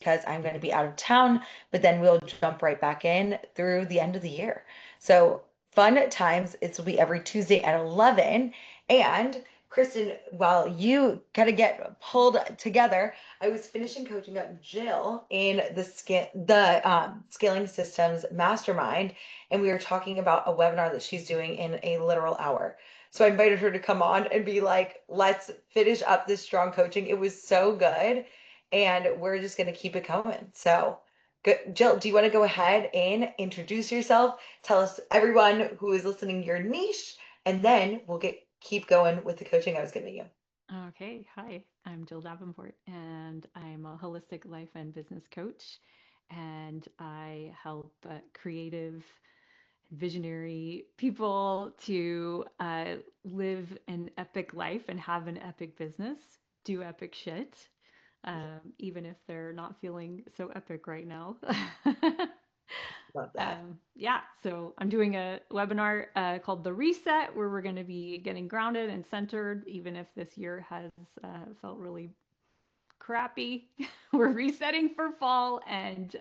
because I'm going to be out of town, but then we'll jump right back in through the end of the year. So fun times. It will be every Tuesday at 11. And Kristen, while you kind of get pulled together, I was finishing coaching up Jill in the Scaling Systems Mastermind, and we were talking about a webinar that she's doing in a literal hour. So I invited her to come on and be like, let's finish up this strong coaching. It was so good, and we're just going to keep it coming. So, good. Jill, do you want to go ahead and introduce yourself? Tell us, everyone who is listening, your niche, and then we'll keep going with the coaching I was giving you. Okay, hi, I'm Jill Davenport, and I'm a holistic life and business coach. And I help creative, visionary people to live an epic life and have an epic business, do epic shit, even if they're not feeling so epic right now. Love that. Yeah, so I'm doing a webinar called The Reset, where we're going to be getting grounded and centered, even if this year has felt really crappy. We're resetting for fall and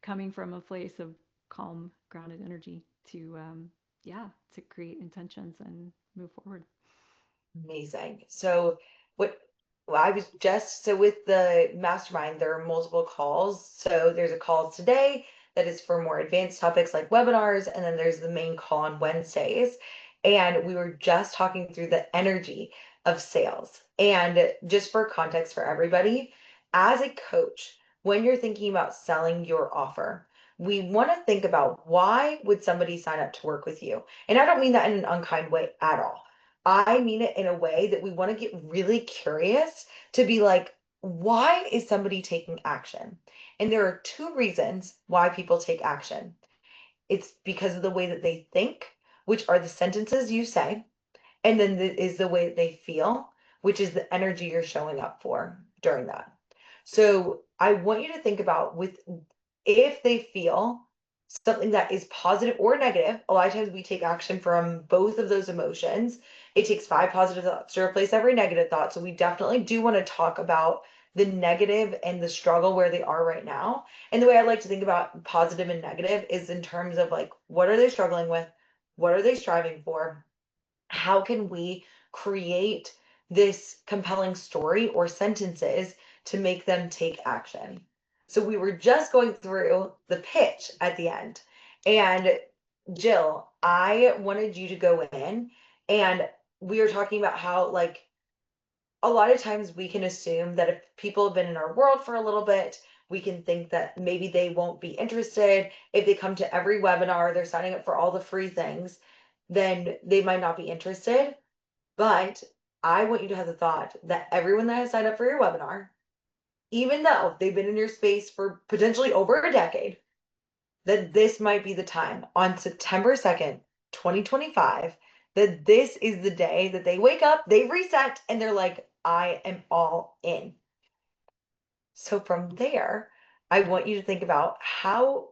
coming from a place of calm, grounded energy to, yeah, to create intentions and move forward. Amazing. So what well, I was just so with the mastermind, there are multiple calls. So there's a call today that is for more advanced topics like webinars, and then there's the main call on Wednesdays. And we were just talking through the energy of sales. And just for context for everybody, as a coach, when you're thinking about selling your offer, we want to think about why would somebody sign up to work with you? And I don't mean that in an unkind way at all. I mean it in a way that we want to get really curious to be like, why is somebody taking action? And there are two reasons why people take action. It's because of the way that they think, which are the sentences you say, and then is the way that they feel, which is the energy you're showing up for during that. So I want you to think about with if they feel something that is positive or negative. A lot of times we take action from both of those emotions. It takes five positive thoughts to replace every negative thought. So we definitely do want to talk about the negative and the struggle where they are right now. And the way I like to think about positive and negative is in terms of like, what are they struggling with? What are they striving for? How can we create this compelling story or sentences to make them take action? So we were just going through the pitch at the end. And Jill, I wanted you to go in and we were talking about how, like, a lot of times we can assume that if people have been in our world for a little bit, we can think that maybe they won't be interested. If they come to every webinar, they're signing up for all the free things, then they might not be interested. But I want you to have the thought that everyone that has signed up for your webinar, even though they've been in your space for potentially over a decade, that this might be the time on September 2nd, 2025, that this is the day that they wake up, they reset, and they're like, I am all in. So from there, I want you to think about how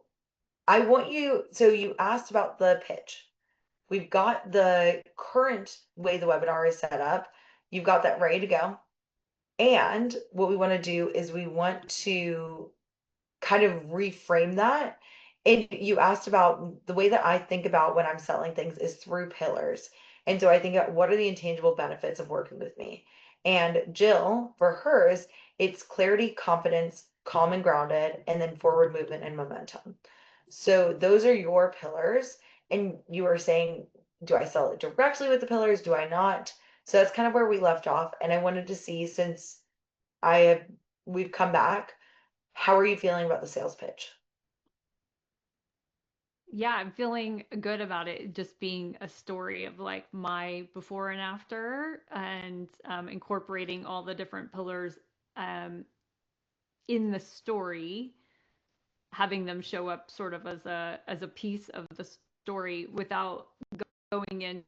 so you asked about the pitch. We've got the current way the webinar is set up. You've got that ready to go. And what we want to do is we want to kind of reframe that. And you asked about the way that I think about when I'm selling things is through pillars. And so I think about what are the intangible benefits of working with me? And Jill, for hers, it's clarity, confidence, calm and grounded, and then forward movement and momentum. So those are your pillars. And you were saying, do I sell it directly with the pillars? Do I not? So that's kind of where we left off. And I wanted to see, since I have we've come back, how are you feeling about the sales pitch? Yeah, I'm feeling good about it just being a story of like my before and after and incorporating all the different pillars um, in the story, having them show up sort of as a piece of the story without going into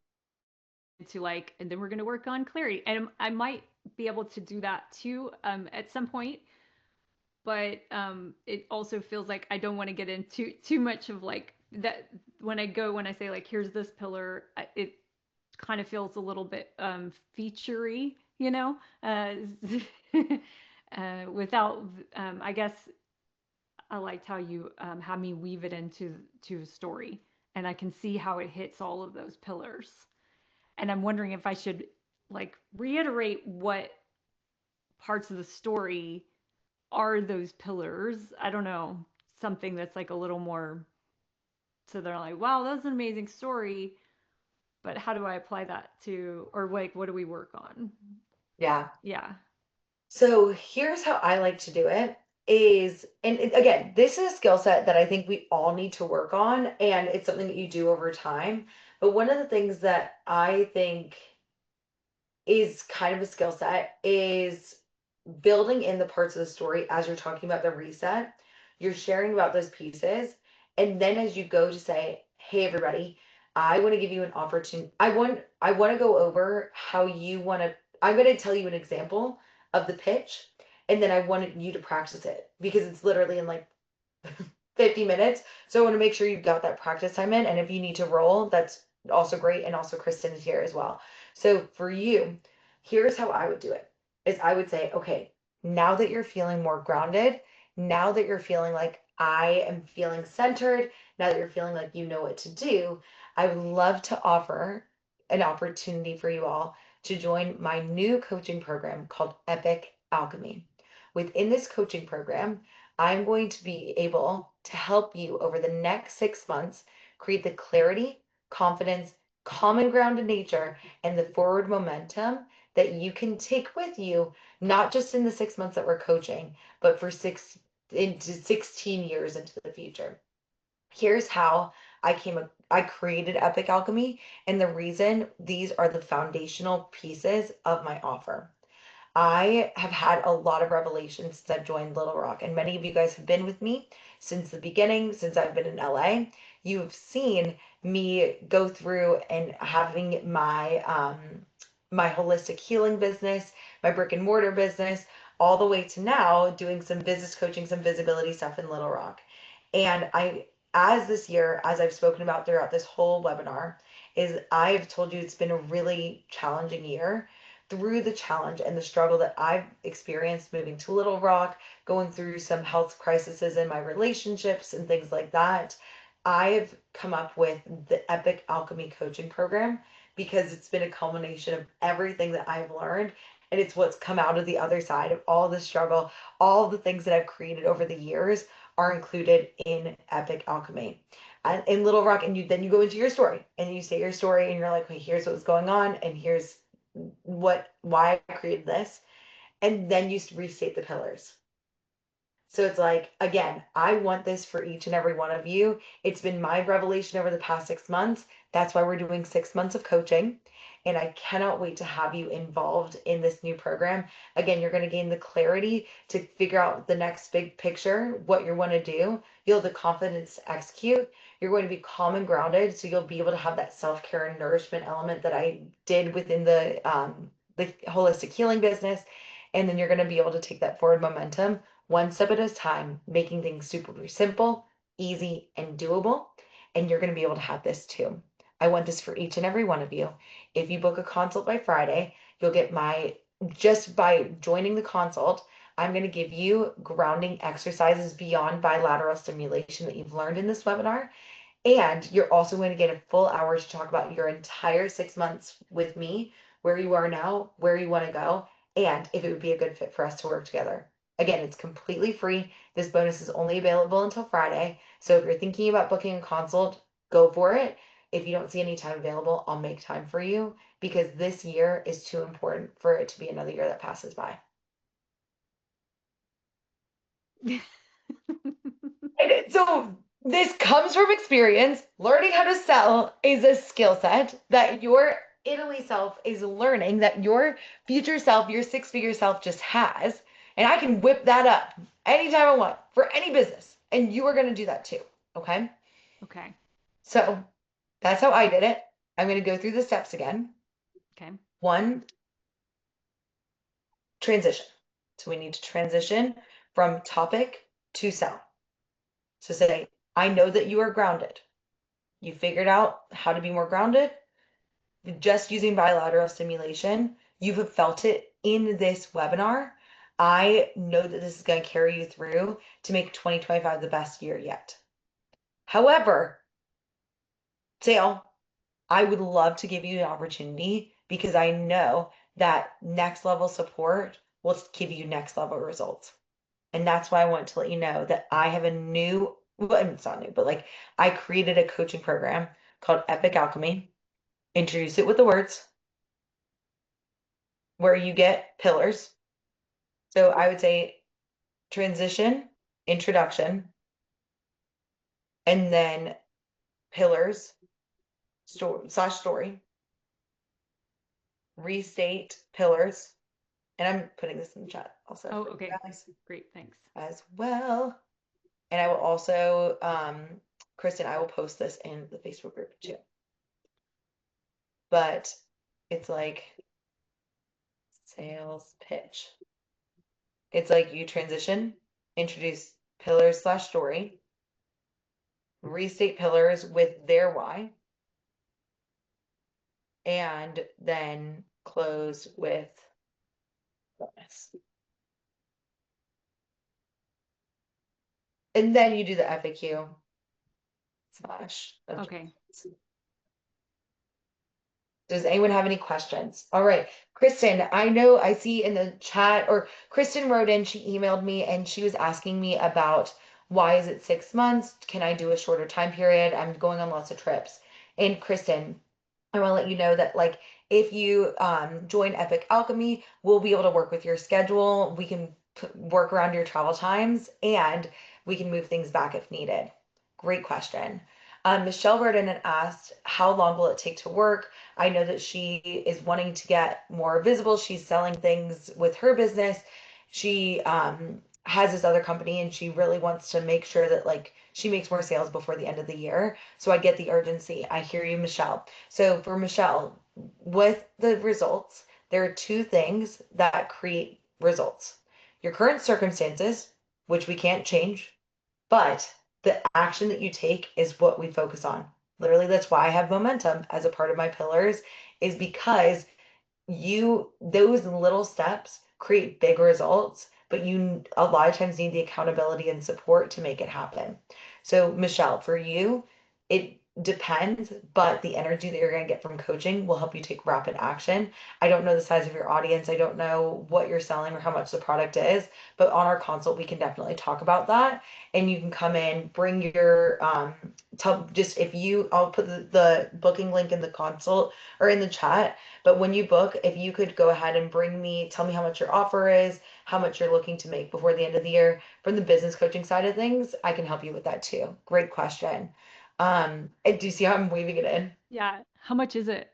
like, and then we're going to work on clarity. And I might be able to do that too at some point, but it also feels like I don't want to get into too much of like that when I say like here's this pillar, it kind of feels a little bit featurey, you know, without, I guess I liked how you had me weave it into to a story, and I can see how it hits all of those pillars. And I'm wondering if I should like reiterate what parts of the story are those pillars. I don't know, something that's like a little more, so they're like, wow, that's an amazing story, but how do I apply that to, or like, what do we work on? Yeah. Yeah. So here's how I like to do it is, and again, this is a skill set that I think we all need to work on, and it's something that you do over time. But one of the things that I think is kind of a skill set is building in the parts of the story as you're talking about the reset. You're sharing about those pieces. And then as you go to say, hey everybody, I want to give you an opportunity. I want to go over how you want to, I'm going to tell you an example of the pitch. And then I want you to practice it because it's literally in like 50 minutes. So I want to make sure you've got that practice time in. And if you need to roll, that's also great. And also Kristen is here as well. So for you, here's how I would do it is I would say, okay, now that you're feeling more grounded, now that you're feeling like I am feeling centered, now that you're feeling like you know what to do, I would love to offer an opportunity for you all to join my new coaching program called Epic Alchemy. Within this coaching program, I'm going to be able to help you over the next 6 months create the clarity, confidence, common grounded nature, and the forward momentum that you can take with you, not just in the 6 months that we're coaching, but for six into 16 years into the future. Here's how I created Epic Alchemy, and the reason these are the foundational pieces of my offer. I have had a lot of revelations since I've joined Little Rock, and many of you guys have been with me since the beginning, since I've been in LA. You've seen me go through and having my holistic healing business, my brick and mortar business, all the way to now doing some business coaching, some visibility stuff in Little Rock. And as this year, as I've spoken about throughout this whole webinar, is I've told you it's been a really challenging year. Through the challenge and the struggle that I've experienced moving to Little Rock, going through some health crises in my relationships and things like that, I've come up with the Epic Alchemy coaching program because it's been a culmination of everything that I've learned. And it's what's come out of the other side of all the struggle, all the things that I've created over the years are included in Epic Alchemy. And in Little Rock, and then you go into your story and you say your story and you're like, okay, here's what's going on, and here's why I created this, and then you restate the pillars. So it's like, again, I want this for each and every one of you. It's been my revelation over the past 6 months. That's why we're doing 6 months of coaching. And I cannot wait to have you involved in this new program. Again, you're going to gain the clarity to figure out the next big picture, what you want to do. You'll have the confidence to execute. You're going to be calm and grounded. So you'll be able to have that self-care and nourishment element that I did within the holistic healing business. And then you're going to be able to take that forward momentum one step at a time, making things super simple, easy, and doable. And you're going to be able to have this too. I want this for each and every one of you. If you book a consult by Friday, you'll get just by joining the consult, I'm going to give you grounding exercises beyond bilateral stimulation that you've learned in this webinar. And you're also going to get a full hour to talk about your entire 6 months with me, where you are now, where you want to go, and if it would be a good fit for us to work together. Again, it's completely free. This bonus is only available until Friday. So if you're thinking about booking a consult, go for it. If you don't see any time available, I'll make time for you because this year is too important for it to be another year that passes by. So this comes from experience. Learning how to sell is a skill set that your Italy self is learning that your future self, your six-figure self just has. And I can whip that up anytime I want for any business. And you are going to do that too. Okay. Okay. So that's how I did it. I'm going to go through the steps again. Okay. One, transition. So we need to transition from topic to sell. So say, I know that you are grounded. You figured out how to be more grounded just using bilateral stimulation. You have felt it in this webinar. I know that this is going to carry you through to make 2025 the best year yet. However, Dale, I would love to give you the opportunity because I know that next level support will give you next level results. And that's why I want to let you know that I have a new, well, it's not new, but like I created a coaching program called Epic Alchemy. Introduce it with the words where you get pillars. So I would say transition, introduction, and then pillars, story, restate pillars. And I'm putting this in the chat also Oh, for you okay. guys Great. Thanks. as well. And I will also, Kristen, I will post this in the Facebook group too. But it's like sales pitch. It's like you transition, introduce pillars slash story, restate pillars with their why, and then close with bonus. And then you do the FAQ slash. Okay. Does anyone have any questions? All right, Kristen, I know I see in the chat, or Kristen wrote in, she emailed me and she was asking me about why is it 6 months? Can I do a shorter time period? I'm going on lots of trips. And Kristen, I want to let you know that like if you join Epic Alchemy, we'll be able to work with your schedule. We can work around your travel times and we can move things back if needed. Great question. Michelle wrote in and asked, how long will it take to work? I know that she is wanting to get more visible. She's selling things with her business. She has this other company and she really wants to make sure that like she makes more sales before the end of the year. So I get the urgency. I hear you, Michelle. So for Michelle, with the results, there are two things that create results. Your current circumstances, which we can't change, but the action that you take is what we focus on. Literally, that's why I have momentum as a part of my pillars, is because those little steps create big results, but you a lot of times need the accountability and support to make it happen. So, Michelle, for you, it depends, but the energy that you're going to get from coaching will help you take rapid action. I don't know the size of your audience. I don't know what you're selling or how much the product is, but on our consult, we can definitely talk about that. And you can come in, bring your, just if you, I'll put the booking link in the consult or in the chat. But when you book, if you could go ahead and tell me how much your offer is, how much you're looking to make before the end of the year. From the business coaching side of things, I can help you with that too. Great question. And do you see how I'm weaving it in? Yeah. How much is it?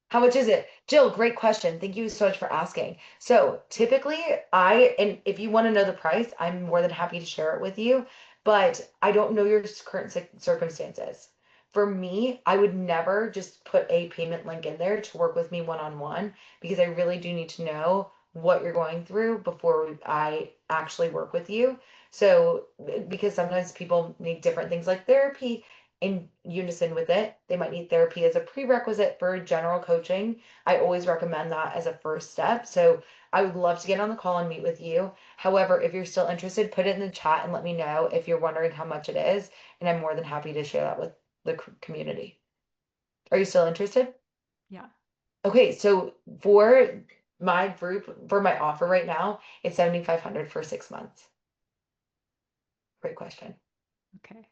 How much is it? Jill, great question. Thank you so much for asking. So typically and if you want to know the price, I'm more than happy to share it with you, but I don't know your current circumstances. For me, I would never just put a payment link in there to work with me one-on-one because I really do need to know what you're going through before I actually work with you. So, because sometimes people need different things like therapy in unison with it. They might need therapy as a prerequisite for general coaching. I always recommend that as a first step. So I would love to get on the call and meet with you. However, if you're still interested, put it in the chat and let me know if you're wondering how much it is. And I'm more than happy to share that with the community. Are you still interested? Yeah. Okay, so for my group, for my offer right now, it's 7,500 for 6 months. Great question. Okay.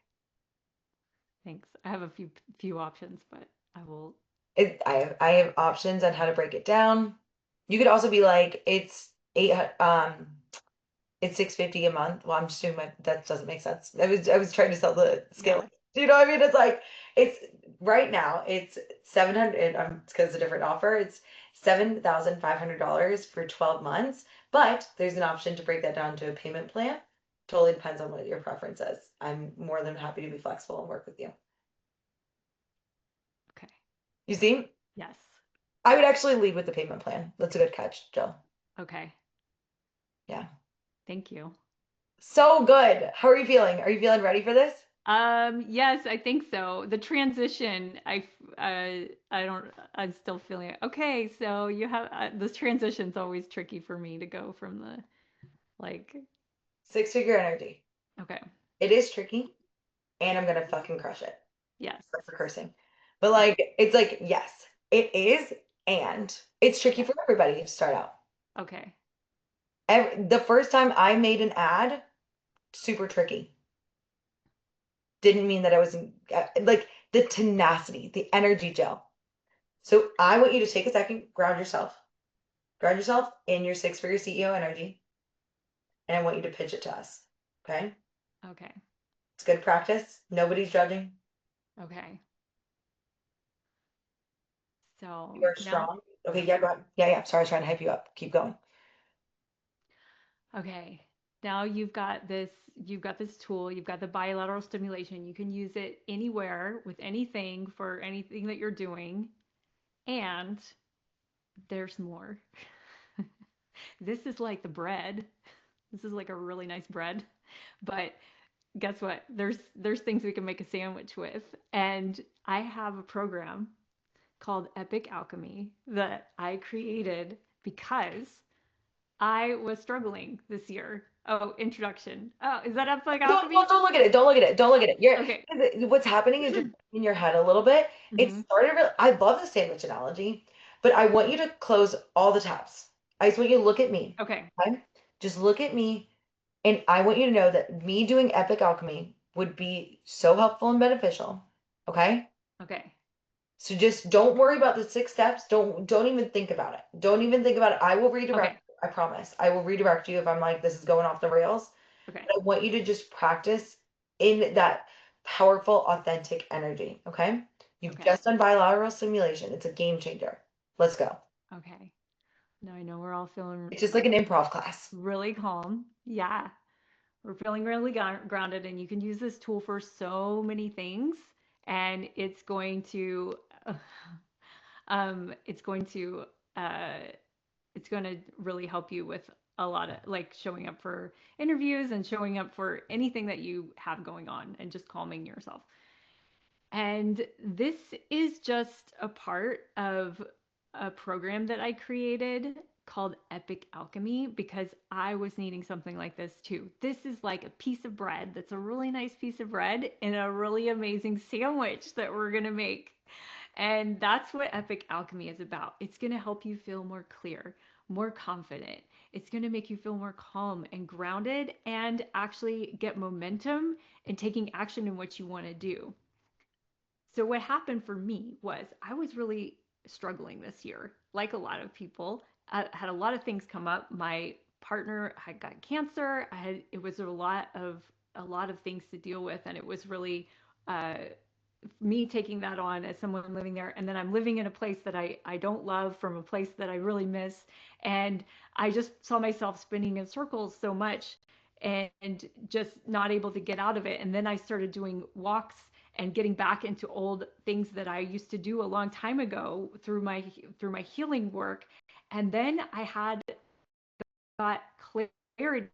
Thanks. I have a few options, but I will. I have options on how to break it down. You could also be like, it's 650 a month. Well, I'm just doing that doesn't make sense. I was trying to sell the skill. Yeah. Do you know what I mean? It's like it's right now it's 700 because it's a different offer. It's $7,500 for 12 months, but there's an option to break that down to a payment plan. Totally depends on what your preference is. I'm more than happy to be flexible and work with you. Okay. You see? Yes. I would actually lead with the payment plan. That's a good catch, Jill. Okay. Yeah. Thank you. So good. How are you feeling? Are you feeling ready for this? Yes, I think so. The transition, I don't, I'm still feeling it. Okay, so you have this transition's always tricky for me to go from the Like, Six-figure energy. okay. It is tricky, and I'm gonna fucking crush it. Yes. Sorry for cursing. But Yeah. like, it's like, yes, it is, and it's tricky Yeah. for everybody to start out. Okay. The first time I made an ad, super tricky. Didn't mean that I wasn't like the tenacity, the energy gel. So I want you to take a second, ground yourself in your six-figure CEO energy, and I want you to pitch it to us. Okay? Okay. It's good practice. Nobody's judging. Okay. So You are now, strong. Okay, yeah, go ahead. Yeah, yeah. Sorry, I was trying to hype you up. Keep going. okay. Now you've got this tool, you've got the bilateral stimulation. You can use it anywhere with anything for anything that you're doing. And there's more. This is like the bread. This is like a really nice bread. But guess what? There's things we can make a sandwich with. And I have a program called Epic Alchemy that I created because I was struggling this year. Oh, introduction. Oh, is that Epic Alchemy? Don't look at it. Don't look at it. Don't look at it. Okay. What's happening is you're in your head a little bit. It Hmm. started really, I love the sandwich analogy, but I want you to close all the tabs. I just want you to look at me. Okay. Okay? Just look at me, and I want you to know that me doing Epic Alchemy would be so helpful and beneficial. Okay? Okay. So just don't worry about the six steps. Don't even think about it. Don't even think about it. I will Okay. redirect you. I promise. I will redirect you if I'm like this is going off the rails. Okay. But I want you to just practice in that powerful, authentic energy. Okay? You've Okay. just done bilateral simulation. It's a game changer. Let's go. Okay. Now I know we're all feeling It's just like an improv class. really calm. Yeah. We're feeling really grounded, and you can use this tool for so many things. And it's going to, uh, it's going to really help you with a lot of like showing up for interviews and showing up for anything that you have going on and just calming yourself. And this is just a part of a program that I created called Epic Alchemy because I was needing something like this too. This is like a piece of bread that's a really nice piece of bread and a really amazing sandwich that we're going to make. And that's what Epic Alchemy is about. It's going to help you feel more clear, more confident. It's going to make you feel more calm and grounded and actually get momentum in taking action in what you want to do. So what happened for me was I was really struggling this year, like a lot of people. I had a lot of things come up. My partner had got cancer. It was a lot of things to deal with, and it was really uh, me taking that on as someone living there. And then I'm living in a place that I don't love, from a place that I really miss, and I just saw myself spinning in circles so much and just not able to get out of it. And then I started doing walks and getting back into old things that I used to do a long time ago through my healing work. And then I had got clarity,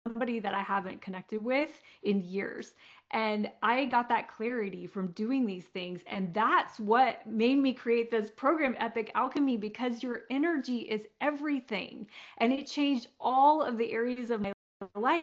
somebody that I haven't connected with in years. And I got that clarity from doing these things. And that's what made me create this program, Epic Alchemy, because your energy is everything. And it changed all of the areas of my life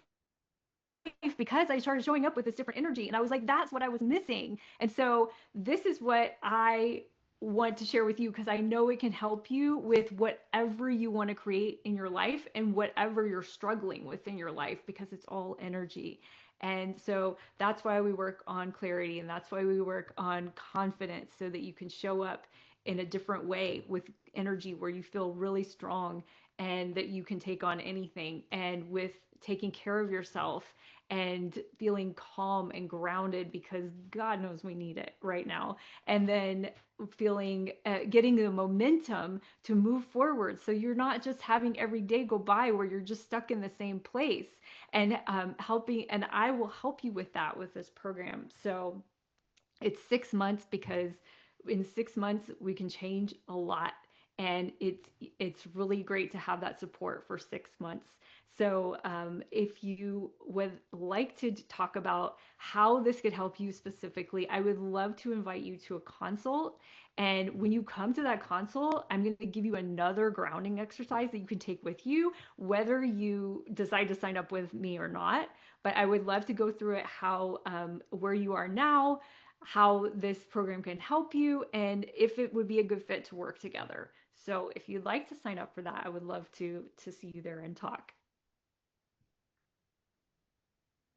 because I started showing up with this different energy. And I was like, that's what I was missing. And so this is what I want to share with you because I know it can help you with whatever you want to create in your life and whatever you're struggling with in your life because it's all energy. And so that's why we work on clarity and that's why we work on confidence so that you can show up in a different way with energy where you feel really strong and that you can take on anything and with taking care of yourself and feeling calm and grounded because God knows we need it right now. And then feeling, getting the momentum to move forward. So you're not just having every day go by where you're just stuck in the same place and helping. And I will help you with that with this program. So it's 6 months because in 6 months we can change a lot. and it's really great to have that support for 6 months. So if you would like to talk about how this could help you specifically, I would love to invite you to a consult. And when you come to that consult, I'm going to give you another grounding exercise that you can take with you, whether you decide to sign up with me or not. But I would love to go through it, how where you are now, how this program can help you, and if it would be a good fit to work together. So if you'd like to sign up for that, I would love to see you there and talk.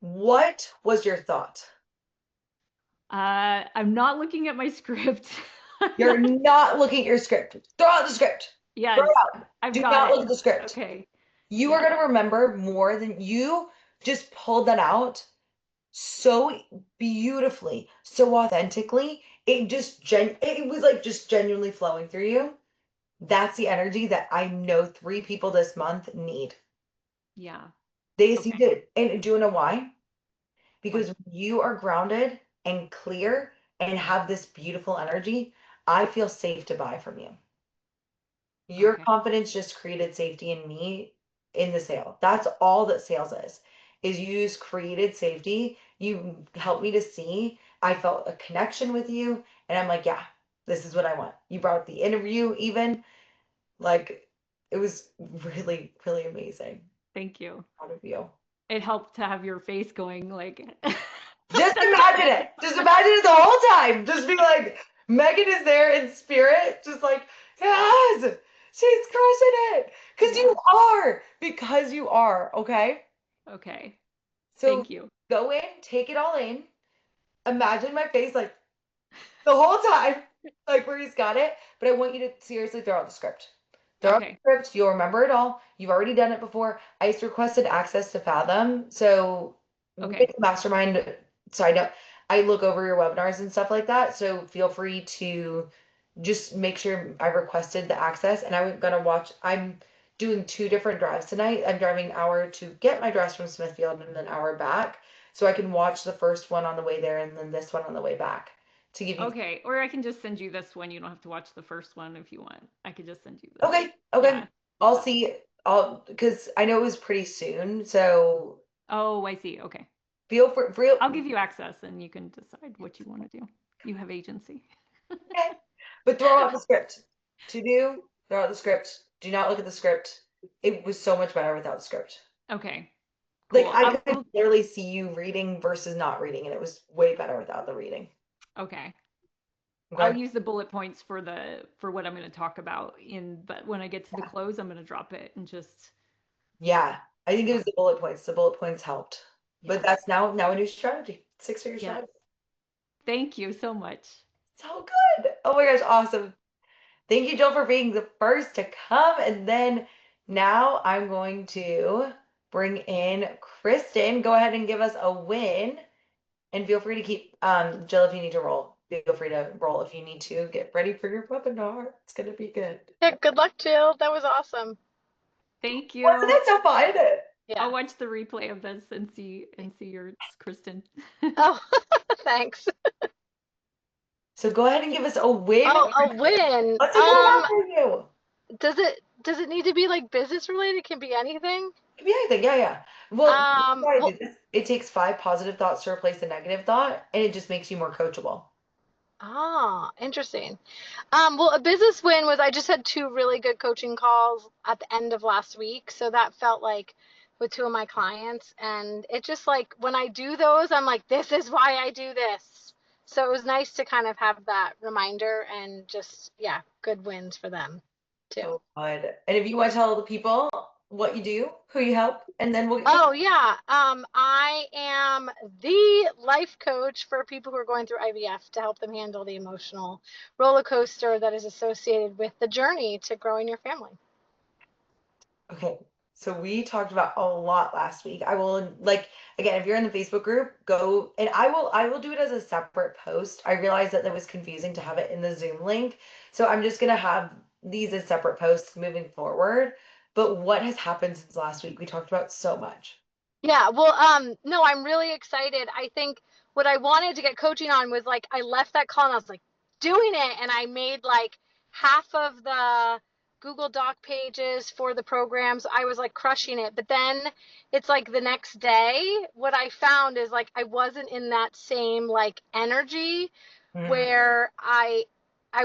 What was your thought? I'm not looking at my script. You're not looking at your script. Throw out the script. Throw Yes, it out. I've Do got not it. look at the script. Okay. You are Yeah. going to remember more than you just pulled that out so beautifully, so authentically. It was like just genuinely flowing through you. That's the energy that I know 3 people this month need. Yeah. They just need Okay. it. And do you know why? Why? Because you are grounded and clear and have this beautiful energy. I feel safe to buy from you. Your Okay. confidence just created safety in me in the sale. That's all that sales is you just created safety. You helped me to see. I felt a connection with you. And I'm like, yeah, this is what I want. You brought up the interview even. Like it was really, really amazing. Thank you. Proud of you. It helped to have your face going like Just that's imagine it. it. Just imagine it the whole time. Just be like, Megan is there in spirit, just like, yes, she's crushing it. Because Yeah. you are. Because you are. Okay. Okay. So Thank you. go in, take it all in. Imagine my face like the whole time, like where he's got it. But I want you to seriously throw out the script. Throw out the Okay. script. You'll remember it all. You've already done it before. I just requested access to Fathom. So with Okay. Mastermind, side note, I look over your webinars and stuff like that. So feel free to just make sure I requested the access. And I'm gonna watch. I'm doing 2 different drives tonight. I'm driving an hour to get my dress from Smithfield and then an hour back. So I can watch the first one on the way there and then this one on the way back to give you. Okay. Or I can just send you this one. You don't have to watch the first one if you want. I could just send you this. Okay, okay. Yeah. I'll Yeah. see. I'll because I know it was pretty soon. So Oh, I see. Okay. feel for real. I'll give you access and you can decide what you want to do. You have agency. Okay. But throw out the script. To do, throw out the script. Do not look at the script. It was so much better without the script. Okay. Like Cool. I I could will. literally see you reading versus not reading, and it was way better without the reading. Okay. I'll Okay. use the bullet points for what I'm going to talk about but when I get to the Yeah. close, I'm going to drop it and just Yeah. I think it yeah. was the bullet points. The bullet points helped. But Yeah. that's now a new strategy. 6-figure Yeah. strategy. Thank you so much. So good. Oh my gosh, awesome. Thank you, Jill, for being the first to come. And then now I'm going to bring in Kristen. Go ahead and give us a win. And feel free to keep, Jill, if you need to roll, feel free to roll if you need to. Get ready for your webinar. It's going to be good. Yeah, good luck, Jill. That was awesome. Thank Wasn't you. it so fun? I'll Yeah. watch the replay of this and see yours, Kristen. Oh, thanks. So go ahead and give us a win. Oh, a win. Let's see what for you. Does it need to be like business related? It can be anything. It could be anything. Yeah, yeah. Well, why I Well, do this. It takes 5 positive thoughts to replace a negative thought, and it just makes you more coachable. interesting. Well, a business win was I just had 2 really good coaching calls at the end of last week. So that felt like with 2 of my clients. And it just like when I do those, I'm like, this is why I do this. So it was nice to kind of have that reminder and just, yeah, good wins for them too. So good. And if you want to tell the people what you do, who you help, and then we'll get Oh yeah. I am the life coach for people who are going through IVF to help them handle the emotional roller coaster that is associated with the journey to growing your family. okay. So we talked about a lot last week. I will like again, if you're in the Facebook group, go and I will do it as a separate post. I realized that was confusing to have it in the Zoom link. So I'm just gonna have these as separate posts moving forward. But what has happened since last week? We talked about so much. Yeah, well, no, I'm really excited. I think what I wanted to get coaching on was like I left that call and I was like doing it, and I made like half of the Google Doc pages for the programs. I was like crushing it. But then it's like the next day, what I found is like I wasn't in that same like energy where I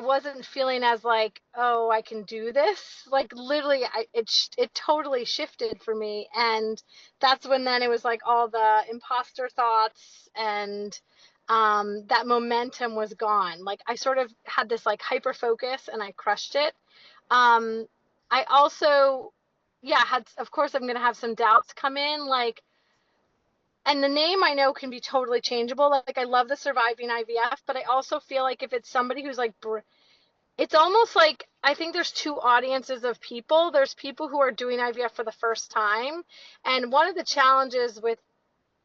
wasn't feeling as like, oh, I can do this. Like literally, it totally shifted for me, and that's when then it was like all the imposter thoughts and that momentum was gone. Like I sort of had this like hyper focus, and I crushed it. I also, yeah, had of course I'm gonna have some doubts come in, like, and the name I know can be totally changeable. Like I love the Surviving IVF, but I also feel like if it's somebody who's like it's almost like I think there's two audiences of people. There's people who are doing IVF for the first time. And one of the challenges with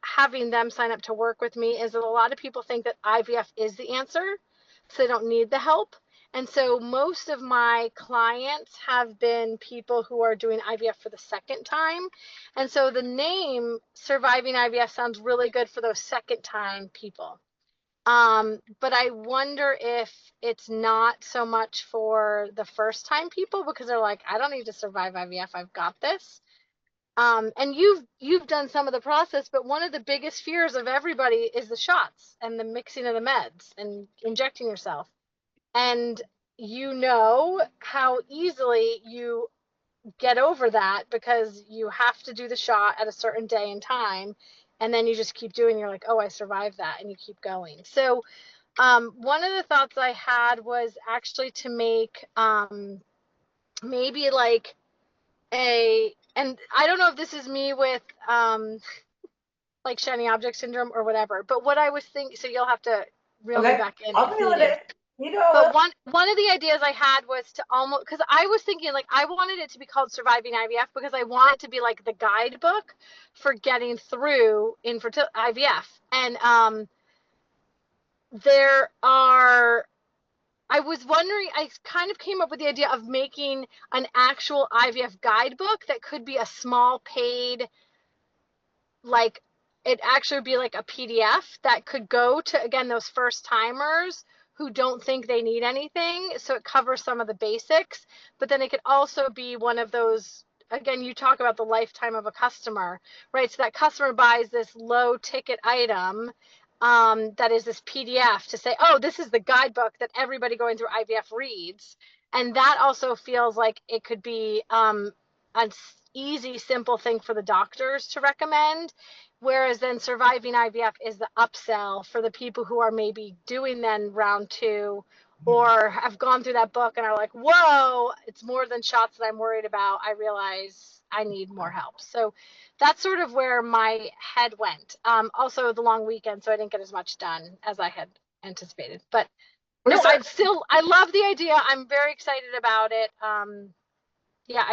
having them sign up to work with me is that a lot of people think that IVF is the answer, so they don't need the help. And so most of my clients have been people who are doing IVF for the second time. And so the name Surviving IVF sounds really good for those second time people. But I wonder if it's not so much for the first time people because they're like, I don't need to survive IVF. I've got this. And you've done some of the process, but one of the biggest fears of everybody is the shots and the mixing of the meds and injecting yourself. And you know how easily you get over that because you have to do the shot at a certain day and time, and then you just keep doing, you're like, oh, I survived that, and you keep going. So one of the thoughts I had was actually to make maybe like and I don't know if this is me with like shiny object syndrome or whatever, but what I was thinking, so you'll have to reel me back in I'll if feel needed. it. You know, But one of the ideas I had was to almost, because I was thinking like I wanted it to be called Surviving IVF because I want it to be like the guidebook for getting through infertility IVF. And there are, I was wondering, I kind of came up with the idea of making an actual IVF guidebook that could be a small paid, like it actually would be like a PDF that could go to, again, those first timers who don't think they need anything. So it covers some of the basics, but then it could also be one of those, again, you talk about the lifetime of a customer, right? So that customer buys this low ticket item that is this PDF to say, oh, this is the guidebook that everybody going through IVF reads. And that also feels like it could be an easy, simple thing for the doctors to recommend. Whereas then Surviving IVF is the upsell for the people who are maybe doing then round two or have gone through that book and are like, whoa, it's more than shots that I'm worried about. I realize I need more help. So that's sort of where my head went. Also the long weekend, so I didn't get as much done as I had anticipated. But no, I love the idea. I'm very excited about it. Yeah,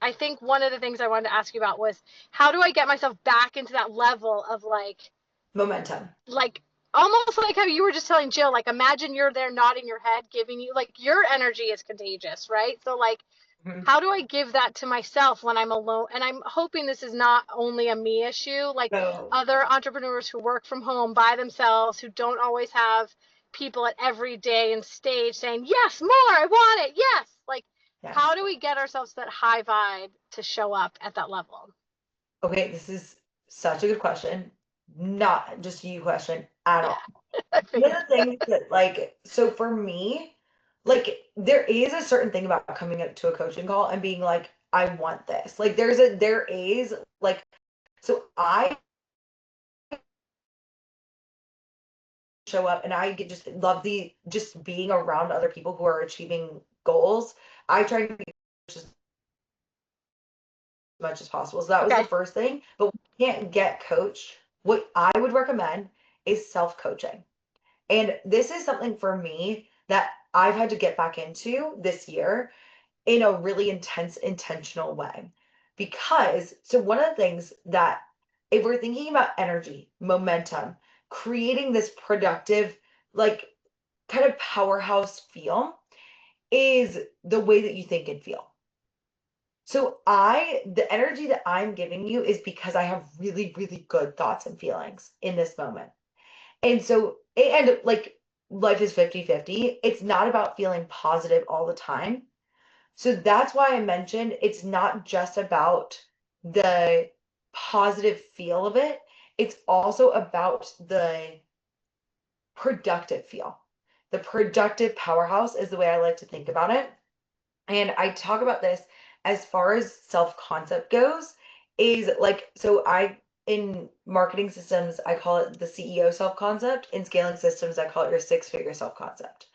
I think one of the things I wanted to ask you about was how do I get myself back into that level of like momentum. Like almost like how you were just telling Jill, like imagine you're there nodding your head, giving you like your energy is contagious, right? So like how do I give that to myself when I'm alone? And I'm hoping this is not only a me issue, like other entrepreneurs who work from home by themselves, who don't always have people at every day and stage saying, yes, more, I want it, yes. Like how do we get ourselves that high vibe to show up at that level? Okay, this is such a good question. Not just you question at all. One of the things that like, so for me, like there is a certain thing about coming up to a coaching call and being like, I want this. Like there is like, so I show up and I just love just being around other people who are achieving goals. I try to be just as much as possible. So that was the first thing. But we can't get coached. What I would recommend is self-coaching. And this is something for me that I've had to get back into this year in a really intense, intentional way. Because, so one of the things that, if we're thinking about energy, momentum, creating this productive, like kind of powerhouse feel, is the way that you think and feel. So the energy that I'm giving you is because I have really, really good thoughts and feelings in this moment. And so, and like life is 50-50. It's not about feeling positive all the time. So that's why I mentioned it's not just about the positive feel of it, it's also about the productive feel. The productive powerhouse is the way I like to think about it. And I talk about this as far as self-concept goes, is like, so in marketing systems, I call it the CEO self-concept. In scaling systems, I call it your six-figure self-concept.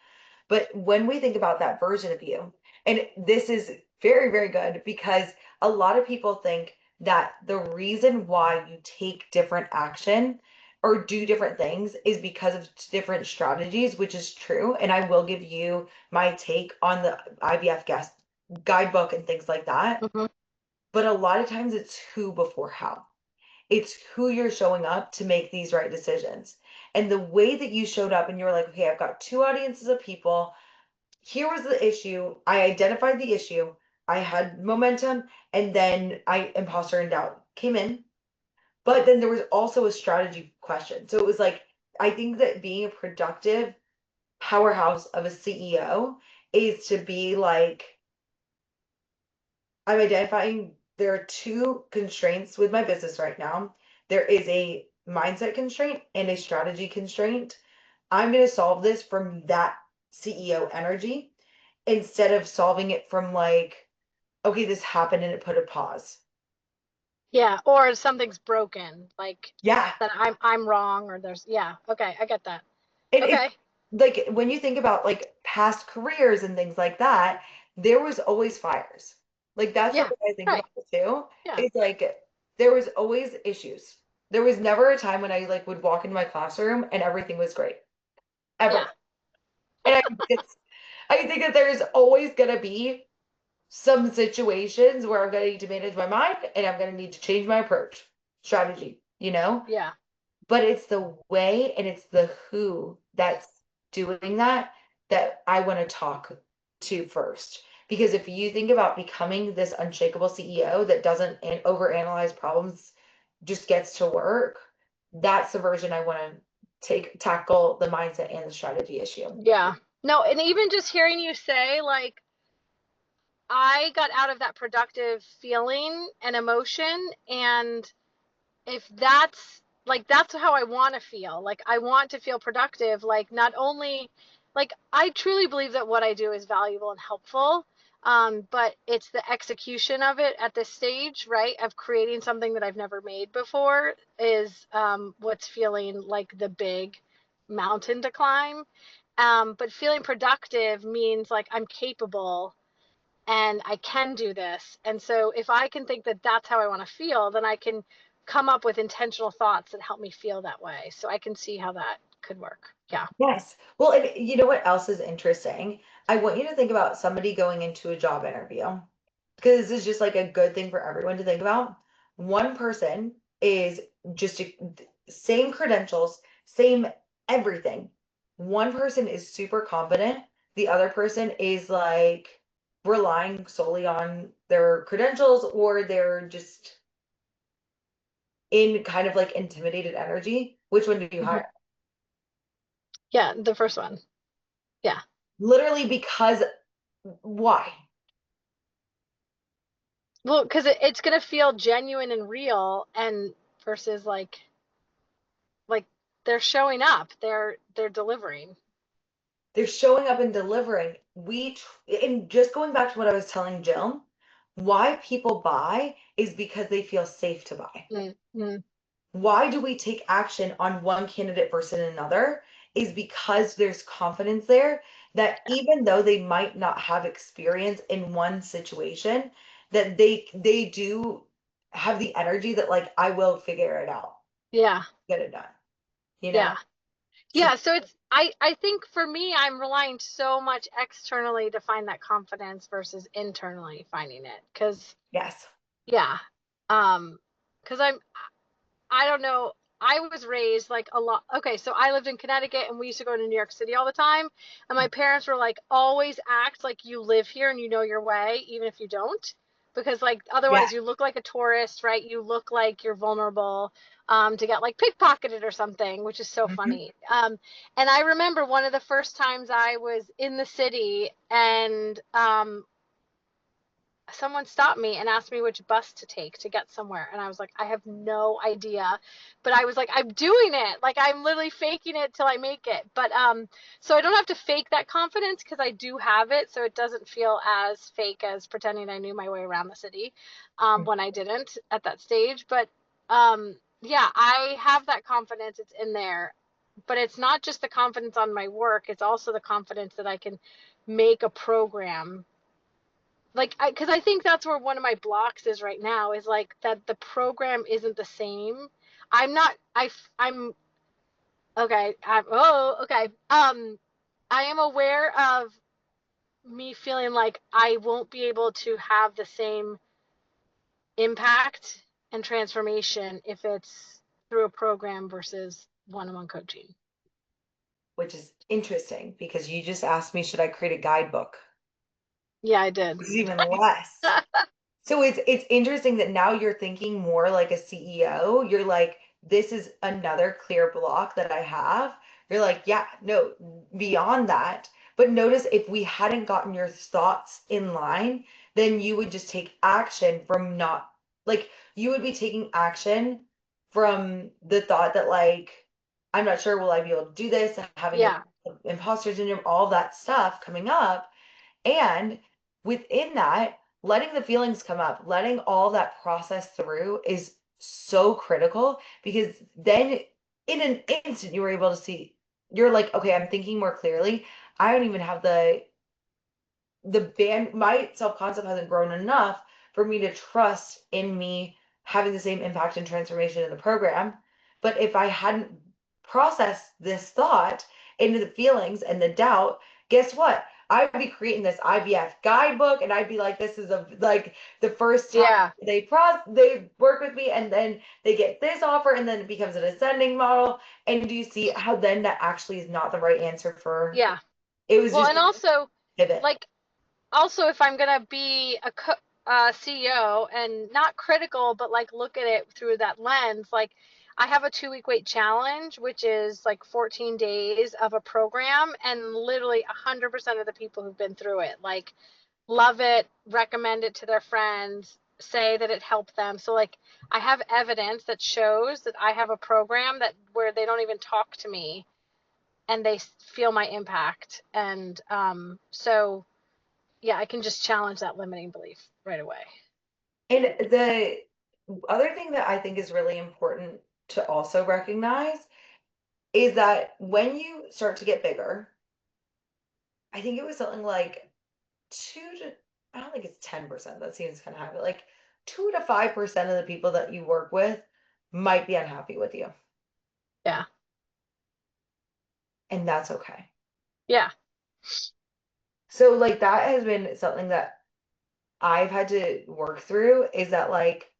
But when we think about that version of you, and this is very, very good because a lot of people think that the reason why you take different action or do different things is because of different strategies, which is true. And I will give you my take on the IVF guest guidebook and things like that. Mhm. But a lot of times it's who before how. It's who you're showing up to make these right decisions. And the way that you showed up and you were like, okay, I've got two audiences of people. Here was the issue. I identified the issue. I had momentum, and then imposter and doubt came in. But then there was also a strategy question. So it was like, I think that being a productive powerhouse of a CEO is to be like, I'm identifying there are two constraints with my business right now. There is a mindset constraint and a strategy constraint. I'm going to solve this from that CEO energy instead of solving it from like, okay, this happened and it put a pause. Yeah, or something's broken, like Yeah. that I'm wrong, or there's, yeah, okay, I get that. And it's Okay. like when you think about like past careers and things like that, there was always fires. Like that's the Yeah, way I think right. about it too. Yeah. It's like there was always issues. There was never a time when I like would walk into my classroom and everything was great. Yeah. Ever. And I think that there's always gonna be some situations where I'm gonna need to manage my mind and I'm gonna need to change my approach, strategy, you know? Yeah. But it's the way and it's the who that's doing that that I want to talk to first. Because if you think about becoming this unshakable CEO that doesn't overanalyze problems, just gets to work, that's the version I want to tackle the mindset and the strategy issue. Yeah. No, and even just hearing you say, like, I got out of that productive feeling and emotion, and if that's like, that's how I want to feel. Like, I want to feel productive. Like, not only, like, I truly believe that what I do is valuable and helpful. But it's the execution of it at this stage, right? Of creating something that I've never made before is what's feeling like the big mountain to climb. But feeling productive means like I'm capable and I can do this. And so if I can think that that's how I want to feel, then I can come up with intentional thoughts that help me feel that way. So I can see how that could work. Yeah. Yes. Well, and you know what else is interesting? I want you to think about somebody going into a job interview because this is just like a good thing for everyone to think about. One person is just same credentials, same everything. One person is super competent. The other person is like relying solely on their credentials or they're just in kind of like intimidated energy. Which one do you Mhm. hire? Yeah. The first one. Yeah. Literally because why? Well, because it's going to feel genuine and real, and versus like they're showing up, they're delivering. They're showing up and delivering. And just going back to what I was telling Jill, why people buy is because they feel safe to buy. Mm-hmm. Why do we take action on one candidate versus another is because there's confidence there that even though they might not have experience in one situation, that they do have the energy that like I will figure it out, Yeah. get it done, you know? Yeah. So Yeah, so it's I think for me I'm relying so much externally to find that confidence versus internally finding it. Cause yes. yeah. Cause I don't know. I was raised like a lot. Okay, so I lived in Connecticut and we used to go to New York City all the time. And my parents were like, always act like you live here and you know your way, even if you don't. Because like Yeah. otherwise you look like a tourist, right? You look like you're vulnerable to get like pickpocketed or something, which is so Mhm. funny. And I remember one of the first times I was in the city and someone stopped me and asked me which bus to take to get somewhere. And I was like, I have no idea. But I was like, I'm doing it. Like I'm literally faking it till I make it. But so I don't have to fake that confidence because I do have it. So it doesn't feel as fake as pretending I knew my way around the city when I didn't at that stage. But yeah, I have that confidence. It's in there. But it's not just the confidence on my work. It's also the confidence that I can make a program like because I think that's where one of my blocks is right now is like that the program isn't the same. I'm not I'm okay. Okay. I am aware of me feeling like I won't be able to have the same impact and transformation if it's through a program versus one-on-one coaching. Which is interesting because you just asked me, should I create a guidebook? Yeah, I did. It's even less. So it's interesting that now you're thinking more like a CEO. You're like, this is another clear block that I have. You're like, yeah, no, beyond that. But notice if we hadn't gotten your thoughts in line, then you would just take action from not like you would be taking action from the thought that like, I'm not sure will I be able to do this, having Yeah. imposter syndrome, all that stuff coming up. And within that, letting the feelings come up, letting all that process through is so critical because then in an instant you were able to see, you're like, okay, I'm thinking more clearly. I don't even have my self-concept hasn't grown enough for me to trust in me having the same impact and transformation in the program. But if I hadn't processed this thought into the feelings and the doubt, guess what? I'd be creating this IVF guidebook and I'd be like, this is like the first time Yeah. they work with me and then they get this offer and then it becomes an ascending model. And do you see how then that actually is not the right answer for Yeah. it was Well, just and also pivot. like also if I'm gonna be a CEO and not critical, but like look at it through that lens, like I have a 2-week weight challenge, which is like 14 days of a program, and literally 100% of the people who've been through it like love it, recommend it to their friends, say that it helped them. So like I have evidence that shows that I have a program that where they don't even talk to me and they feel my impact, and so yeah, I can just challenge that limiting belief right away. And the other thing that I think is really important to also recognize is that when you start to get bigger, I think it was something like I don't think it's 10%. That seems kind of high, but like 2 to 5% of the people that you work with might be unhappy with you. Yeah. And that's okay. Yeah. So like that has been something that I've had to work through is that like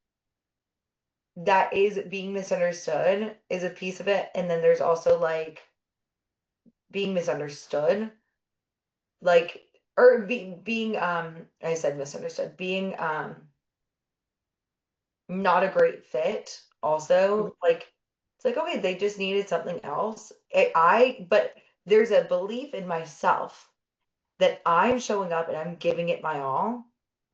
that is being misunderstood is a piece of it. And then there's also like being misunderstood, like, or being, I said misunderstood, being, not a great fit also, like, it's like, okay, they just needed something else. But there's a belief in myself that I'm showing up and I'm giving it my all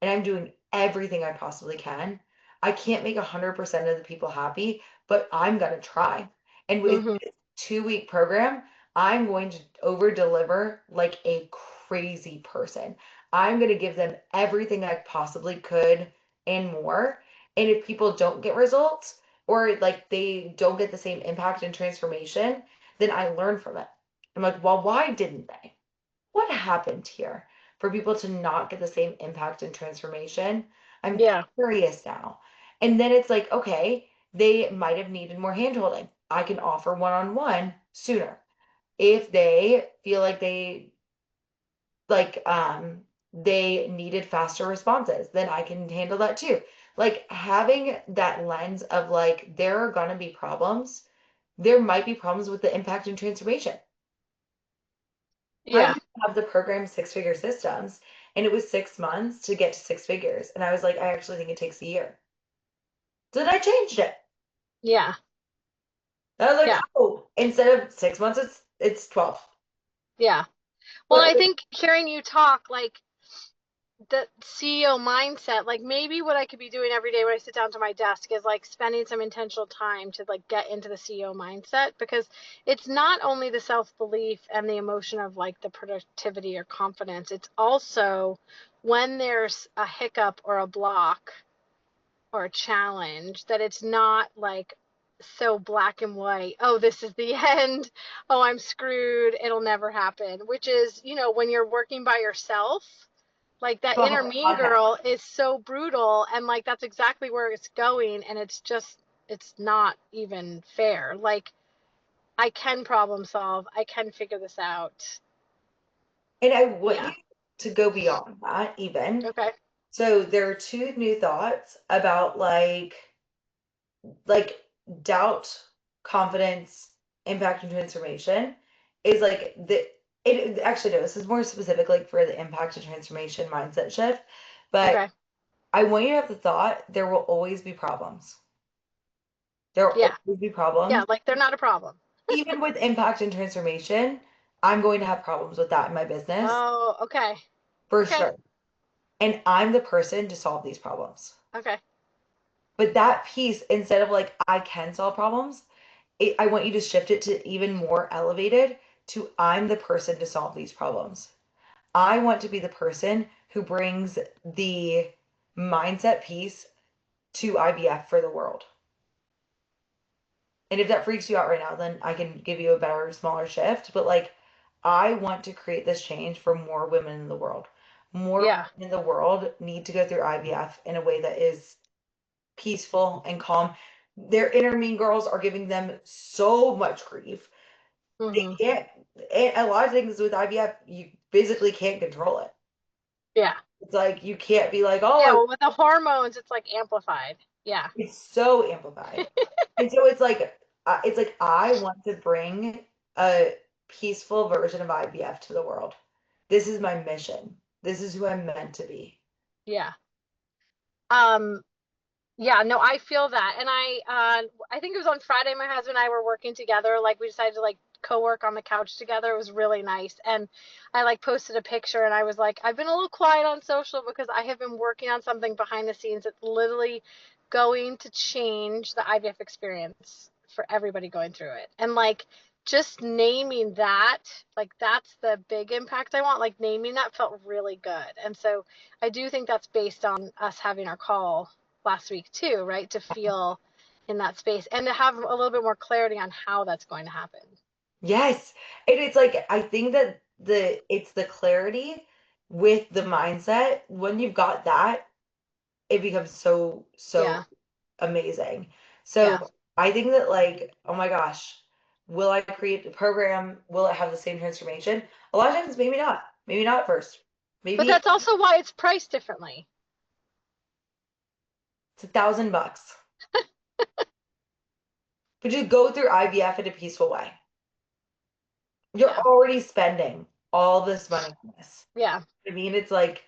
and I'm doing everything I possibly can. I can't make 100% of the people happy, but I'm going to try. And with Mm-hmm. this 2-week program, I'm going to over deliver like a crazy person. I'm going to give them everything I possibly could and more. And if people don't get results or like they don't get the same impact and transformation, then I learn from it. I'm like, well, why didn't they? What happened here for people to not get the same impact and transformation? I'm Yeah. curious now. And then it's like, okay, they might have needed more handholding. I can offer one-on-one sooner. If they feel they needed faster responses, then I can handle that too. Like having that lens of like there are gonna be problems. There might be problems with the impact and transformation. I Yeah. used to have the program Six Figure Systems, and it was 6 months to get to six figures. And I was like, I actually think it takes a year. So then I changed it. Yeah. I was like, Yeah. oh, instead of 6 months, it's 12. Yeah. Well, But I think hearing you talk, like the CEO mindset, like maybe what I could be doing every day when I sit down to my desk is like spending some intentional time to like get into the CEO mindset, because it's not only the self-belief and the emotion of like the productivity or confidence, it's also when there's a hiccup or a block or a challenge, that it's not like so black and white. Oh, this is the end. Oh, I'm screwed. It'll never happen. Which is, you know, when you're working by yourself, like that inner Oh, mean context. girl is so brutal, and like that's exactly where it's going, and it's just, it's not even fair. Like I can problem solve. I can figure this out. And I want you Yeah. to go beyond that even. Okay. So there are two new thoughts about like doubt, confidence, impact and transformation is like the it actually no, this is more specific like for the impact and transformation mindset shift. But Okay. I want you to have the thought there will always be problems. There will Yeah. always be Yeah. problems. Like they're not a problem. Even with impact and transformation, I'm going to have problems with that in my business Oh, okay. for Okay. sure. And I'm the person to solve these problems. Okay. But that piece, instead of like, I can solve problems, I want you to shift it to even more elevated to I'm the person to solve these problems. I want to be the person who brings the mindset piece to IVF for the world. And if that freaks you out right now, then I can give you a better, smaller shift. But like, I want to create this change for more women in the world. More Yeah. women in the world need to go through IVF in a way that is peaceful and calm. Their inner mean girls are giving them so much grief. They Hmm. can't, and a lot of things with IVF, you physically can't control it. Yeah. It's like you can't be like, Yeah. oh, Well, with the hormones, it's like amplified. Yeah. it's so amplified. And so it's like I want to bring a peaceful version of IVF to the world. This is my mission. This is who I'm meant to be. Yeah. Um, yeah, no, I feel that. And I think it was on Friday, my husband and I were working together. Like we decided to like co-work on the couch together. It was really nice. And I like posted a picture and I was like, I've been a little quiet on social because I have been working on something behind the scenes that's literally going to change the IVF experience for everybody going through it. And like just naming that, like that's the big impact I want. Like naming that felt really good. And so I do think that's based on us having our call last week too, right? To feel in that space and to have a little bit more clarity on how that's going to happen. Yes. And it's like I think that it's the clarity with the mindset. When you've got that, it becomes so Yeah. amazing. So Yeah. I think that like, oh my gosh, will I create the program? Will it have the same transformation? A lot of times, maybe not. Maybe not at first. But Maybe that's also why it's priced differently. it's $1,000. But just go through IVF in a peaceful way. You're Yeah. already spending all this money on this. Yeah. I mean, it's like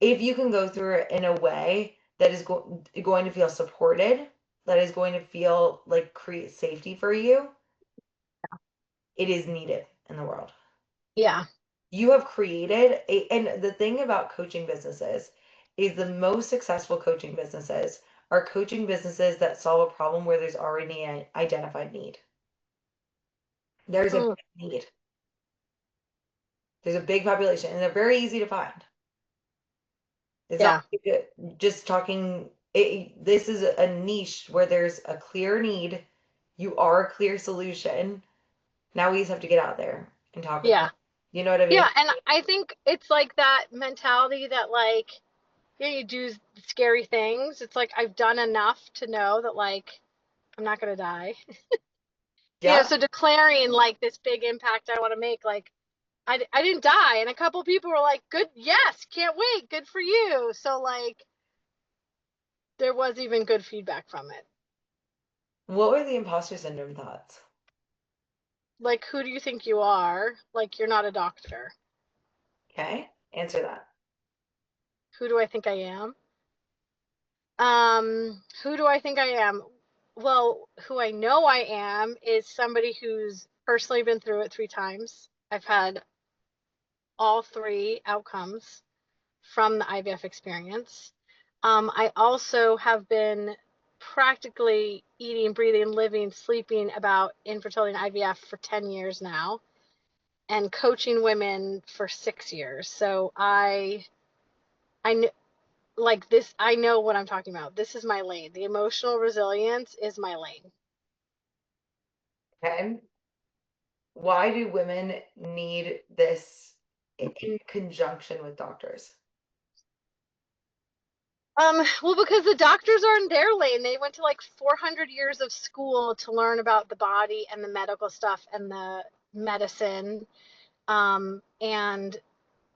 if you can go through it in a way that is going to feel supported, that is going to feel like create safety for you, it is needed in the world. Yeah. You have created and the thing about coaching businesses is the most successful coaching businesses are coaching businesses that solve a problem where there's already an identified need. There's a Mm, big need. There's a big population and they're very easy to find. It's not yeah. like just talking. This is a niche where there's a clear need. You are a clear solution. Now we just have to get out there and talk about Yeah. it. You know what I Yeah. mean? And I think it's like that mentality that like, yeah, you do scary things. It's like I've done enough to know that like I'm not gonna die. Yeah. So declaring like this big impact I want to make, like I didn't die. And a couple people were like, good, yes, can't wait, good for you. So like there was even good feedback from it. What were the imposter syndrome thoughts? Like, who do you think you are? Like, you're not a doctor. Okay, answer that. Who do I think I am? Who do I think I am? Well, who I know I am is somebody who's personally been through it 3 times. I've had all 3 outcomes from the IVF experience. I also have been practically eating, breathing, living, sleeping about infertility and IVF for 10 years now, and coaching women for 6 years. So I like this, I know what I'm talking about. This is my lane. The emotional resilience is my lane. Okay. Why do women need this in conjunction with doctors? Well, because the doctors are in their lane. They went to like 400 years of school to learn about the body and the medical stuff and the medicine. And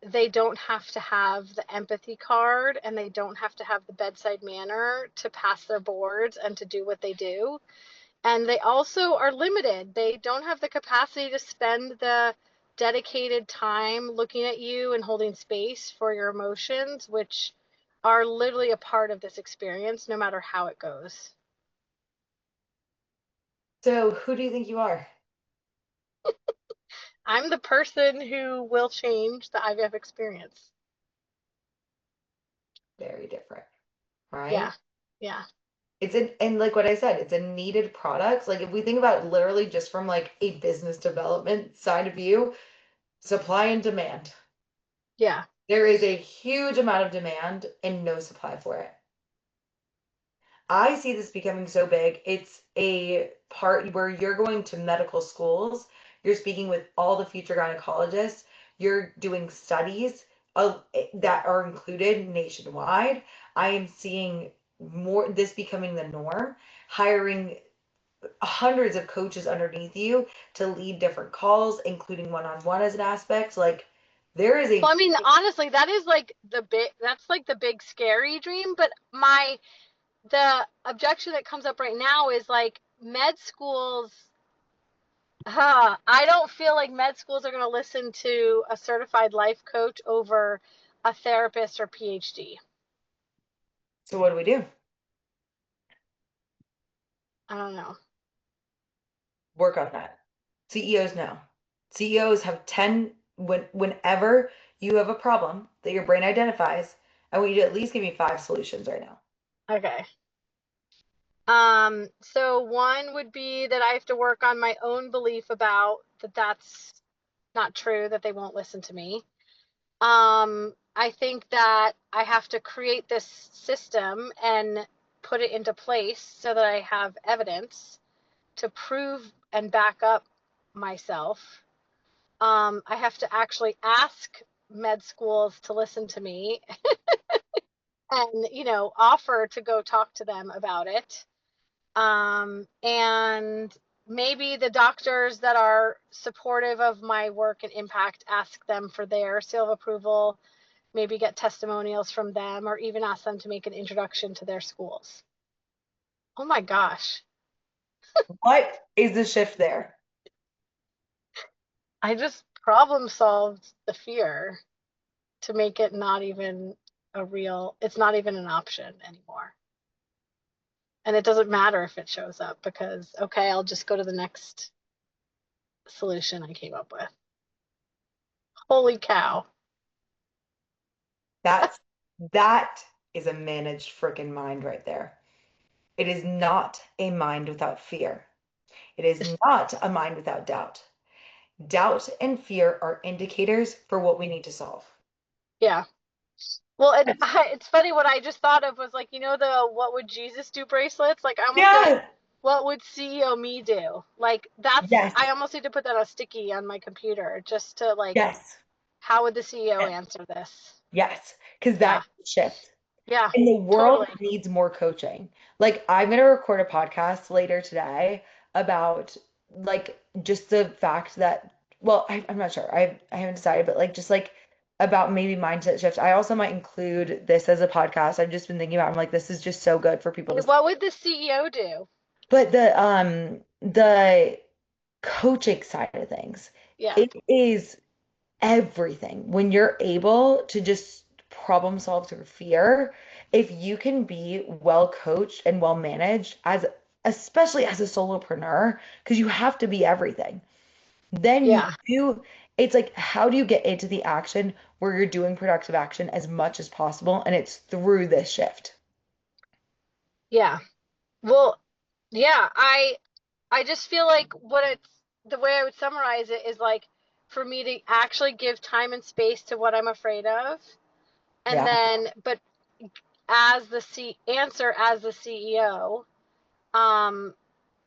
they don't have to have the empathy card, and they don't have to have the bedside manner to pass their boards and to do what they do. And they also are limited. They don't have the capacity to spend the dedicated time looking at you and holding space for your emotions, which are literally a part of this experience, no matter how it goes. So who do you think you are? I'm the person who will change the IVF experience. Very different, Yeah. right? Yeah. And like what I said, it's a needed product. Like if we think about it literally just from like a business development side of view, supply and demand. Yeah. There is a huge amount of demand and no supply for it. I see this becoming so big. It's a part where you're going to medical schools, you're speaking with all the future gynecologists, you're doing studies that are included nationwide. I am seeing more this becoming the norm, hiring hundreds of coaches underneath you to lead different calls, including one-on-one as an aspect. Like there is Well, a I mean, honestly, that is like that's like the big scary dream. But the objection that comes up right now is like med schools. I don't feel like med schools are going to listen to a certified life coach over a therapist or PhD. so what do we do? I don't know. Work on that. CEOs know. CEOs have 10 whenever you have a problem that your brain identifies, I want you to at least give me 5 solutions right now. Okay. So one would be that I have to work on my own belief about that that's not true, that they won't listen to me. I think that I have to create this system and put it into place so that I have evidence to prove and back up myself. I have to actually ask med schools to listen to me and, offer to go talk to them about it. And maybe the doctors that are supportive of my work and impact, ask them for their seal of approval, maybe get testimonials from them, or even ask them to make an introduction to their schools. Oh my gosh. What is the shift there? I just problem solved the fear to make it not even it's not even an option anymore. And it doesn't matter if it shows up because, okay, I'll just go to the next solution I came up with. Holy cow. That's that is a managed freaking mind right there. It is not a mind without fear. It is not a mind without doubt. Doubt and fear are indicators for what we need to solve. Yeah. Well, it's funny, what I just thought of was like, the what would Jesus do bracelets? Like I almost feel like, Yes. what would CEO me do? Like Yes. I almost need to put that on sticky on my computer just to like, Yes. how would the CEO answer this? Yes. Because Yeah. that shift. Yeah. And the world Totally. needs more coaching. Like I'm gonna record a podcast later today about like just the fact that well, I'm not sure. I haven't decided, but like just like about maybe mindset shift. I also might include this as a podcast. I've just been thinking about. I'm like, this is just so good for people to. What would the CEO do? But the coaching side of things, Yeah. it is everything. When you're able to just problem solve through fear, if you can be well coached and well managed as especially as a solopreneur, because you have to be everything. Then Yeah. it's like, how do you get into the action where you're doing productive action as much as possible? And it's through this shift. Yeah. Well, yeah, I just feel like what it's the way I would summarize it is like for me to actually give time and space to what I'm afraid of. And Yeah. then but as the as the CEO, um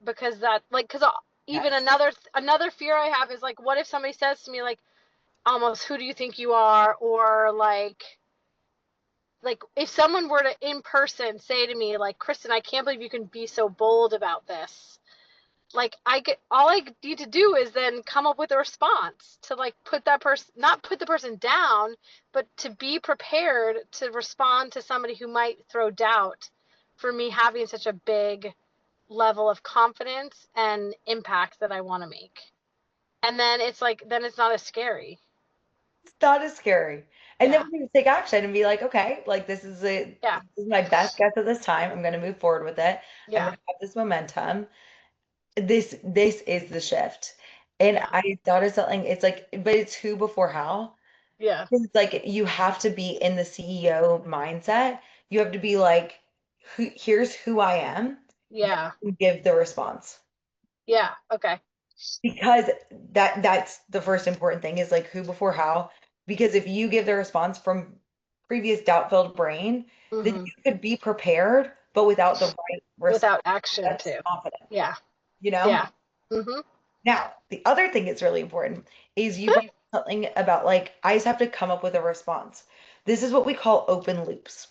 because that like because even Yes. another fear I have is like what if somebody says to me like almost who do you think you are, or like if someone were to in person say to me like Kristen, I can't believe you can be so bold about this. Like I get all I need to do is then come up with a response to like put that person, not put the person down, but to be prepared to respond to somebody who might throw doubt for me having such a big level of confidence and impact that I want to make. And then it's like then it's not as scary. It's not as scary. And then Yeah. we can take action and be like, okay, like Yeah. this is my best guess at this time. I'm going to move forward with it. I'm Yeah. going to have this momentum. This is the shift. And Yeah. I thought of something, it's like, but it's who before how. Yeah. It's like you have to be in the CEO mindset. You have to be like, here's who I am. Yeah. Give the response. Yeah. Okay. Because that's the first important thing is like who before how. Because if you give the response from previous doubt-filled brain, then Mhm. you could be prepared, but without the right response Without action that's too. confident, Yeah. you know? Yeah. Mhm. Now, the other thing that's really important is you brought up something about like, I just have to come up with a response. This is what we call open loops.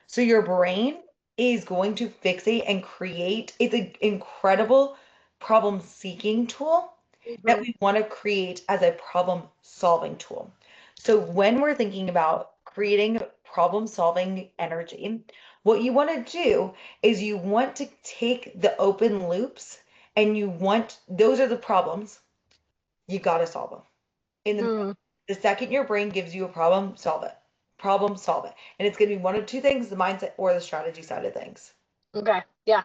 So your brain is going to fixate and create, it's an incredible problem seeking tool that Mhm. we want to create as a problem solving tool. So when we're thinking about creating problem solving energy, what you want to do is you want to take the open loops and you want those are the problems, you got to solve them. In Mhm. the second your brain gives you a problem, solve it. Problem, solve it. And it's going to be one of two things, the mindset or the strategy side of things. Okay. Yeah.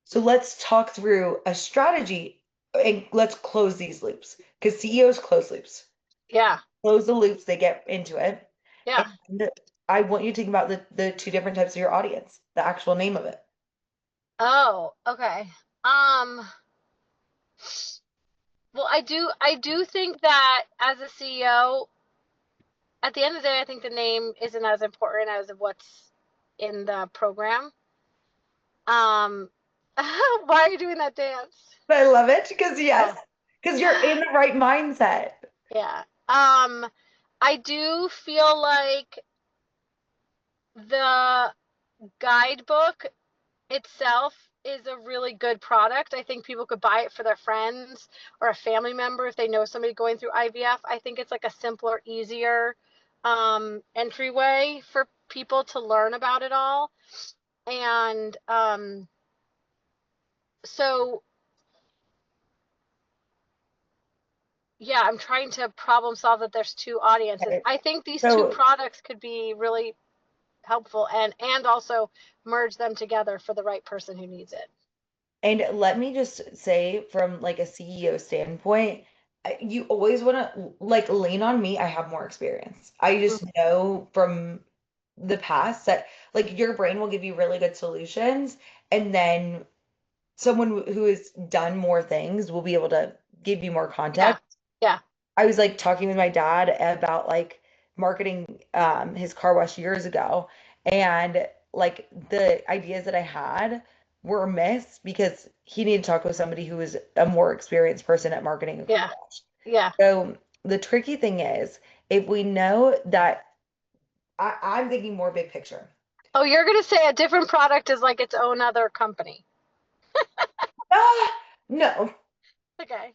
So let's talk through a strategy and let's close these loops because CEOs close loops. Yeah. Close the loops, they get into it. Yeah. And I want you to think about the two different types of your audience, the actual name of it. Oh, okay. Um, well, I do think that as a CEO, at the end of the day, I think the name isn't as important as what's in the program. Um, why are you doing that dance? But I love it because yes, Oh, because you're in the right mindset. yeah. I do feel like the guidebook itself is a really good product. I think people could buy it for their friends or a family member if they know somebody going through IVF. I think it's like a simpler, easier entryway for people to learn about it all. And so, yeah, I'm trying to problem solve that there's two audiences. Okay. I think these two So products could be really helpful and also merge them together for the right person who needs it. and let me just say from like a CEO standpoint, you always want to like lean on me. I have more experience. I just know from the past that like your brain will give you really good solutions, and then someone who has done more things will be able to give you more Yeah. context. Yeah. I was like talking with my dad about like marketing his car wash years ago, and like the ideas that I had were missed because he needed to talk with somebody who was a more experienced person at marketing a car Yeah. wash. Yeah. So the tricky thing is if we know that I'm thinking more big picture. Oh, you're going to say a different product is like its own other company. Ah, no, Okay.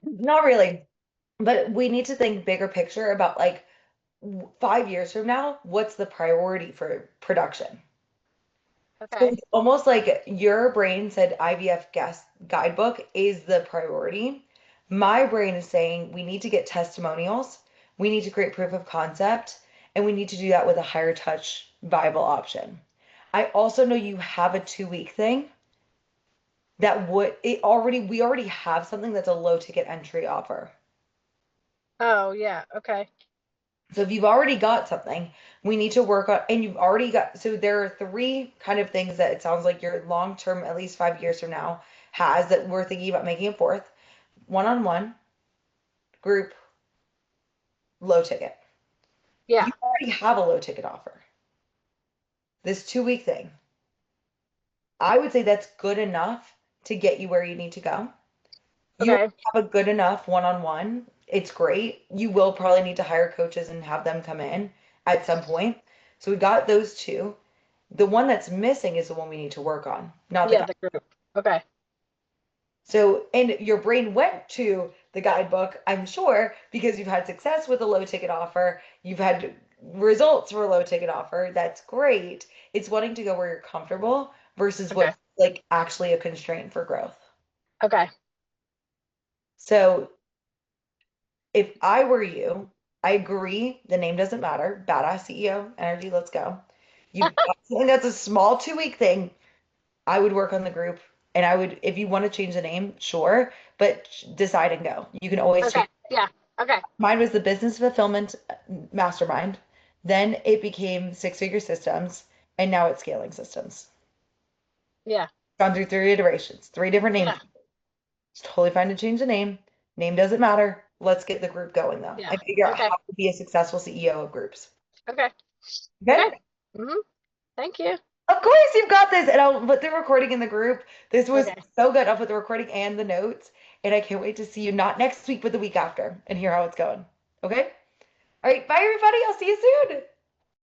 not really. But we need to think bigger picture about like 5 years from now, what's the priority for production? So Okay. it's almost like your brain said IVF guest guidebook is the priority. My brain is saying we need to get testimonials, we need to create proof of concept, and we need to do that with a higher touch viable option. I also know you have a 2 week thing. that we already have something that's a low ticket entry offer. Oh, yeah. Okay. So if you've already got something, we need to work on, and you've already got, so there are three kind of things that it sounds like your long term, at least 5 years from now, has that we're thinking about making it fourth. One-on-one, group, low ticket. Yeah. You already have a low ticket offer. This 2 week thing, I would say that's good enough to get you where you need to go. You Okay. have a good enough one-on-one. It's great. You will probably need to hire coaches and have them come in at some point. So we got those two. The one that's missing is the one we need to work on, not the Yeah, guide. the group. Okay. So, and your brain went to the guidebook, I'm sure, because you've had success with a low ticket offer. You've had results for a low ticket offer. That's great. It's wanting to go where you're comfortable versus Okay. what's like actually a constraint for growth. Okay. So if I were you, I agree. The name doesn't matter. Badass CEO energy. Let's go. You've got something that's a small 2 week thing. I would work on the group, and I would, if you want to change the name, sure, but decide and go. You can always Okay. change. Yeah. Okay. Mine was the business fulfillment mastermind. Then it became six figure systems, and now it's scaling systems. Yeah. Gone through three iterations, three different names. Yeah. It's totally fine to change the name. Name doesn't matter. Let's get the group going though, Yeah. and figure out Okay. how to be a successful CEO of groups. Okay. Okay? Okay. Mm-hmm. Thank you. Of course you've got this, and I'll put the recording in the group. This was Okay. so good. I'll put the recording and the notes, and I can't wait to see you not next week, but the week after, and hear how it's going. Okay? All right, bye everybody. I'll see you soon.